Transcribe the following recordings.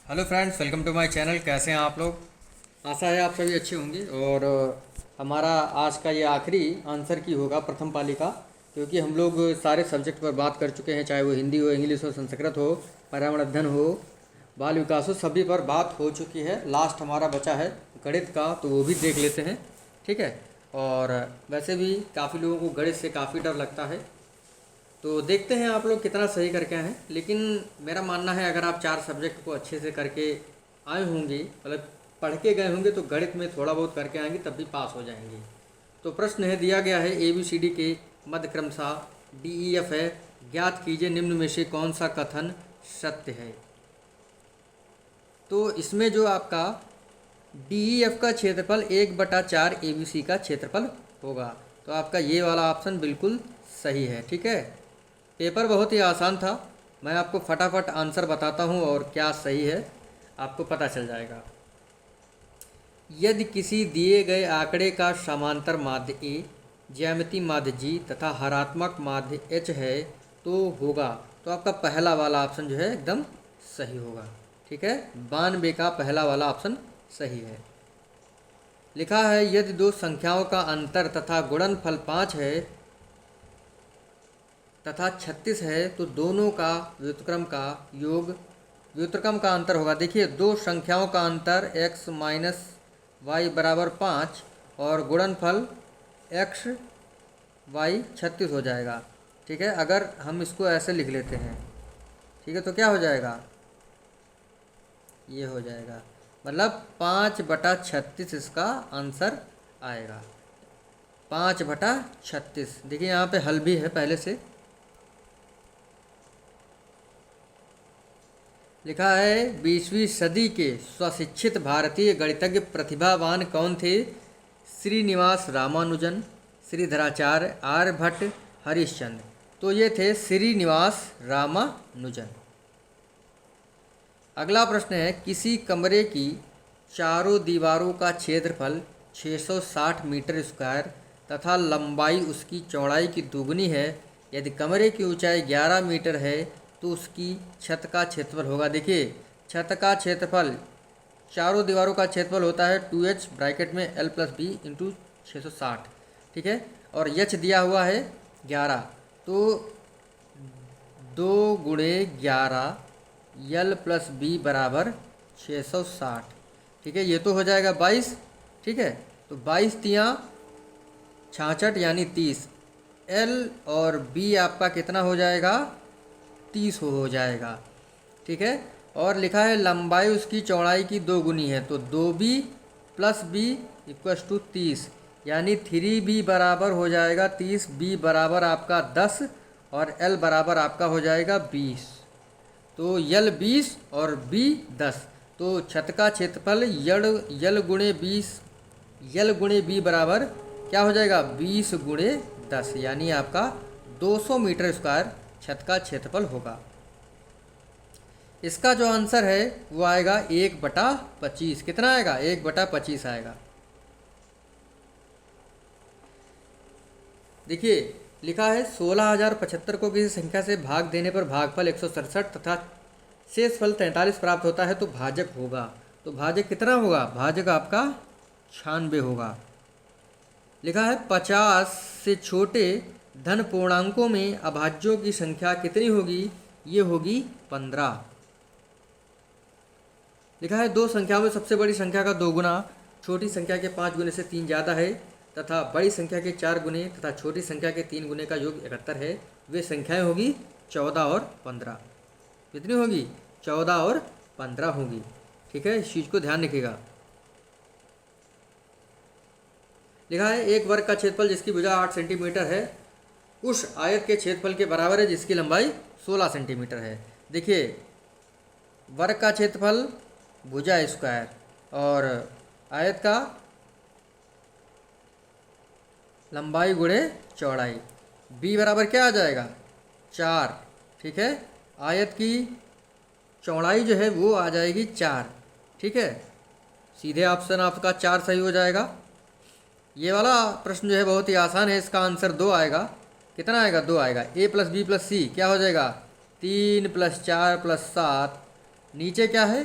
Hello friends, welcome to my channel. कैसे हैं आप लोग? आशा है आप सभी अच्छे होंगे। और हमारा आज का ये आखिरी आंसर की होगा प्रथम पाली का, क्योंकि हम लोग सारे सब्जेक्ट पर बात कर चुके हैं, चाहे वो हिंदी हो, इंग्लिश हो, संस्कृत हो, पर्यावरण अध्ययन हो, बाल विकास हो, सभी पर बात हो चुकी है। लास्ट हमारा बचा है गणित का, तो वो भी देख लेते हैं। ठीक है। और वैसे भी काफ़ी लोगों को गणित से काफ़ी डर लगता है, तो देखते हैं आप लोग कितना सही करके आए हैं। लेकिन मेरा मानना है अगर आप चार सब्जेक्ट को अच्छे से करके आए होंगे, मतलब पढ़ के गए होंगे, तो गणित में थोड़ा बहुत करके आएंगे तब भी पास हो जाएंगे। तो प्रश्न है दिया गया है ABCD के मध्य क्रमशः DEF है। ज्ञात कीजिए निम्न में से कौन सा कथन सत्य है। तो इसमें जो आपका DEF का क्षेत्रफल 1/4 ABC का क्षेत्रफल होगा, तो आपका ये वाला ऑप्शन बिल्कुल सही है। ठीक है। पेपर बहुत ही आसान था, मैं आपको फटाफट आंसर बताता हूँ और क्या सही है आपको पता चल जाएगा। यदि किसी दिए गए आंकड़े का समांतर माध्य A, ज्यामितीय माध्य G तथा हरात्मक माध्य H है तो होगा, तो आपका पहला वाला ऑप्शन जो है एकदम सही होगा। ठीक है, 92 का पहला वाला ऑप्शन सही है। लिखा है यदि दो संख्याओं का अंतर तथा गुणनफल 5 है तथा 36 है तो दोनों का व्युत्क्रम का योग, व्युत्क्रम का अंतर होगा। देखिए, दो संख्याओं का अंतर x माइनस वाई बराबर 5 और गुणनफल x y 36 हो जाएगा। ठीक है, अगर हम इसको ऐसे लिख लेते हैं, ठीक है, तो क्या हो जाएगा, ये हो जाएगा, मतलब 5/36 इसका आंसर आएगा। 5/36। देखिए यहाँ पे हल भी है पहले से। लिखा है 20वीं सदी के स्वशिक्षित भारतीय गणितज्ञ प्रतिभावान कौन थे। श्रीनिवास रामानुजन, श्रीधराचार्य, आर्यभट्ट, हरिश्चंद्र। तो ये थे श्रीनिवास रामानुजन। अगला प्रश्न है किसी कमरे की चारों दीवारों का क्षेत्रफल 660 मीटर स्क्वायर तथा लंबाई उसकी चौड़ाई की दुगनी है। यदि कमरे की ऊंचाई 11 मीटर है तो उसकी छत का क्षेत्रफल होगा। देखिए, छत का क्षेत्रफल, चारों दीवारों का क्षेत्रफल होता है 2h ब्रैकेट में L+B इंटू 660। ठीक है, और h दिया हुआ है 11, तो 2 × 11 L+B बराबर 660। ठीक है, ये तो हो जाएगा 22। ठीक है, तो 22 तियाँ 66 यानी 30। L और B आपका कितना हो जाएगा, 30 हो जाएगा। ठीक है, और लिखा है लंबाई उसकी चौड़ाई की 2 गुनी है, तो 2B + B = 30, यानी 3B बराबर हो जाएगा 30, B बराबर आपका 10 और L बराबर आपका हो जाएगा 20। तो L 20 और B 10, तो छत का क्षेत्रफल L × B बराबर क्या हो जाएगा, 20 × 10, यानी आपका 200 मीटर स्क्वायर छत का क्षेत्रफल होगा। इसका जो आंसर है वो आएगा 1/25। कितना आएगा, 1/25 आएगा। देखिए, लिखा है 16,075 को किसी संख्या से भाग देने पर भागफल 167 तथा शेषफल 43 प्राप्त होता है तो भाजक होगा। तो भाजक कितना होगा, भाजक आपका 96 होगा। लिखा है 50 से छोटे धन पूर्णांकों में अभाज्यों की संख्या कितनी होगी, ये होगी 15। लिखा है दो संख्याओं में सबसे बड़ी संख्या का 2 गुना छोटी संख्या के 5 गुने से 3 ज़्यादा है तथा बड़ी संख्या के 4 गुने तथा छोटी संख्या के 3 गुने का योग 71 है। वे संख्याएं होगी 14 और 15। कितनी होगी, 14 और 15 होगी। ठीक है, इस चीज़ को ध्यान रखिएगा। लिखा है एक वर्ग का क्षेत्रफल जिसकी भुजा 8 सेंटीमीटर है उस आयत के क्षेत्रफल के बराबर है जिसकी लंबाई 16 सेंटीमीटर है। देखिए, वर्ग का क्षेत्रफल भुजा स्क्वायर और आयत का लंबाई गुणे चौड़ाई, b बराबर क्या आ जाएगा, 4। ठीक है, आयत की चौड़ाई जो है वो आ जाएगी 4। ठीक है, सीधे ऑप्शन आपका 4 सही हो जाएगा। ये वाला प्रश्न जो है बहुत ही आसान है, इसका आंसर 2 आएगा। कितना आएगा, 2 आएगा। A + B + C क्या हो जाएगा, 3 + 4 + 7, नीचे क्या है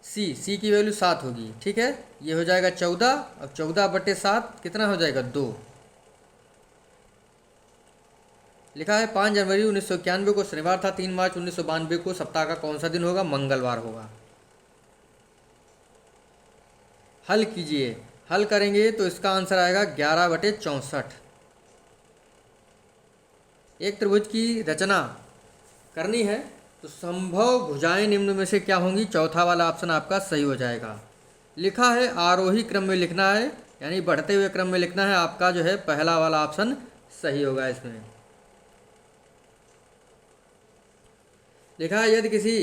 सी की वैल्यू 7 होगी, ठीक है। ये हो जाएगा 14, अब 14/7 कितना हो जाएगा 2। लिखा है 5 जनवरी 1991 को शनिवार था, 3 मार्च 1992 को सप्ताह का कौन सा दिन होगा, मंगलवार होगा। हल कीजिए, हल करेंगे तो इसका आंसर आएगा 11/64। एक त्रिभुज की रचना करनी है तो संभव भुजाएं निम्न में से क्या होंगी, चौथा वाला ऑप्शन आपका सही हो जाएगा। लिखा है आरोही क्रम में लिखना है, यानी बढ़ते हुए क्रम में लिखना है, आपका जो है पहला वाला ऑप्शन सही होगा इसमें। लिखा है यदि किसी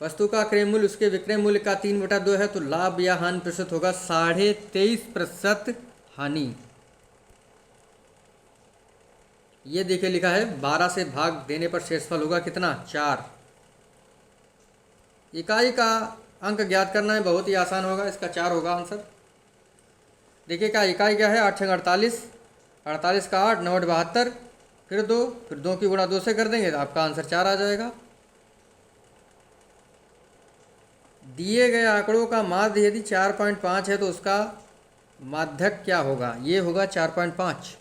वस्तु का क्रय मूल्य उसके विक्रय मूल्य का 3/2 है तो लाभ या हानि प्रतिशत होगा 23.5% हानि। ये देखिए लिखा है 12 से भाग देने पर शेषफल होगा कितना, 4। इकाई का अंक ज्ञात करना है, बहुत ही आसान होगा, इसका 4 होगा आंसर। देखिए क्या इकाई क्या है, 8 × 48, 48 का 8, 9 × 72, फिर 2, फिर 2 की गुणा 2 से कर देंगे तो आपका आंसर 4 आ जाएगा। दिए गए आंकड़ों का माध्य यदि 4.5 है तो उसका माध्यक क्या होगा, ये होगा 4.5।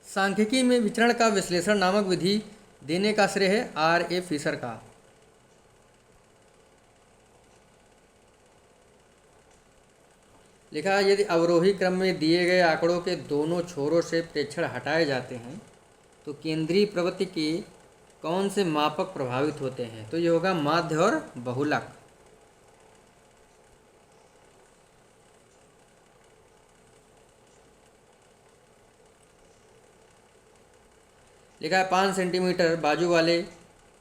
सांख्यिकी में विचरण का विश्लेषण नामक विधि देने का श्रेय है R.A. फिशर का। लिखा है यदि अवरोही क्रम में दिए गए आंकड़ों के दोनों छोरों से प्रेक्षण हटाए जाते हैं तो केंद्रीय प्रवृत्ति के कौन से मापक प्रभावित होते हैं, तो ये होगा माध्य और बहुलक। लिखा है 5 सेंटीमीटर बाजू वाले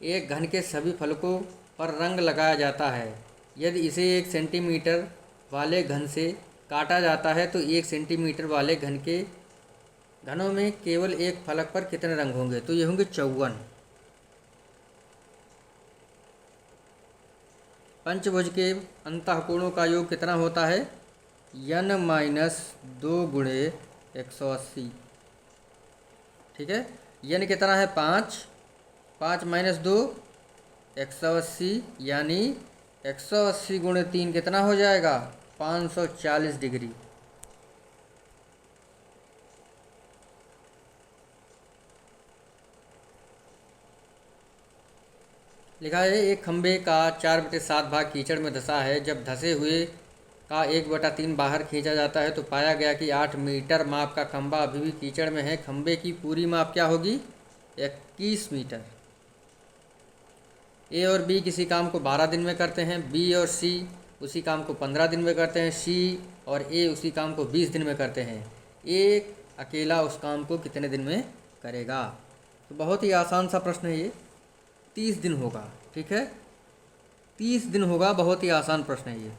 एक घन के सभी फलकों पर रंग लगाया जाता है, यदि इसे 1 सेंटीमीटर वाले घन से काटा जाता है तो 1 सेंटीमीटर वाले घनों में केवल एक फलक पर कितने रंग होंगे, तो ये होंगे 54। पंचभुज के अंतःकोणों का योग कितना होता है, n-2 × 180, ठीक है। n कितना है 5, 5 - 2 180, यानी 180 × 3 कितना हो जाएगा 540 डिग्री। लिखा है एक खंबे का 4/7 भाग कीचड़ में धंसा है, जब धंसे हुए का 1/3 बाहर खींचा जाता है तो पाया गया कि 8 मीटर माप का खंबा अभी भी कीचड़ में है। खंबे की पूरी माप क्या होगी, 21 मीटर। ए और बी किसी काम को 12 दिन में करते हैं, बी और सी उसी काम को 15 दिन में करते हैं, सी और ए उसी काम को 20 दिन में करते हैं। ए अकेला उस काम को कितने दिन में करेगा, तो बहुत ही आसान सा प्रश्न है ये, 30 दिन होगा, ठीक है, 30 दिन होगा, बहुत ही आसान प्रश्न है ये।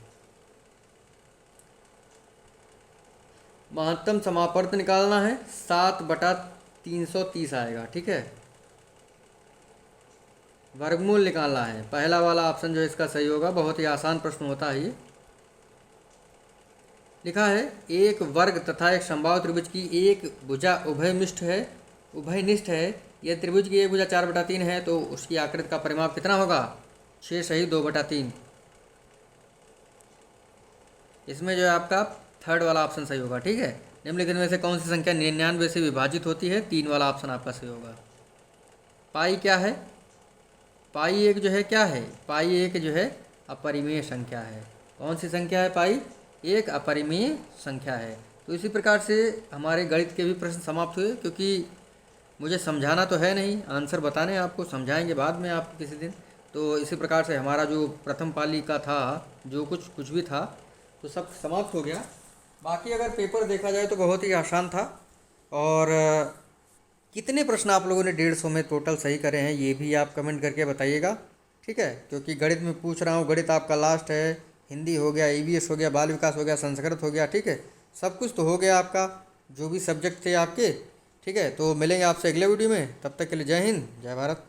महत्तम समापर्त निकालना है, 7/330 आएगा, ठीक है। वर्गमूल निकालना है, पहला वाला ऑप्शन जो है इसका सही होगा, बहुत ही आसान प्रश्न होता है ये। लिखा है एक वर्ग तथा एक समबाहु त्रिभुज की एक भुजा उभयनिष्ठ है, यह त्रिभुज की एक भुजा 4/3 है तो उसकी आकृति का परिमाप कितना होगा, 6 सही 2/3। इसमें जो है आपका थर्ड वाला ऑप्शन सही होगा, ठीक है। निम्नलिखित में से कौन सी संख्या 99 से विभाजित होती है, 3 वाला ऑप्शन आपका सही होगा। पाई क्या है, पाई एक जो है क्या है, पाई एक जो है अपरिमेय संख्या है। कौन सी संख्या है, पाई एक अपरिमेय संख्या है। तो इसी प्रकार से हमारे गणित के भी प्रश्न समाप्त हुए, क्योंकि मुझे समझाना तो है नहीं, आंसर बताने आपको, समझाएंगे बाद में आपको किसी दिन। तो इसी प्रकार से हमारा जो प्रथम पाली का था, जो कुछ भी था तो सब समाप्त हो गया। बाकी अगर पेपर देखा जाए तो बहुत ही आसान था, और कितने प्रश्न आप लोगों ने 150 में टोटल सही करे हैं ये भी आप कमेंट करके बताइएगा, ठीक है। क्योंकि गणित में पूछ रहा हूँ, गणित आपका लास्ट है, हिंदी हो गया, ईवीएस हो गया, बाल विकास हो गया, संस्कृत हो गया, ठीक है, सब कुछ तो हो गया आपका, जो भी सब्जेक्ट थे आपके, ठीक है। तो मिलेंगे आपसे अगले वीडियो में, तब तक के लिए जय हिंद, जय भारत।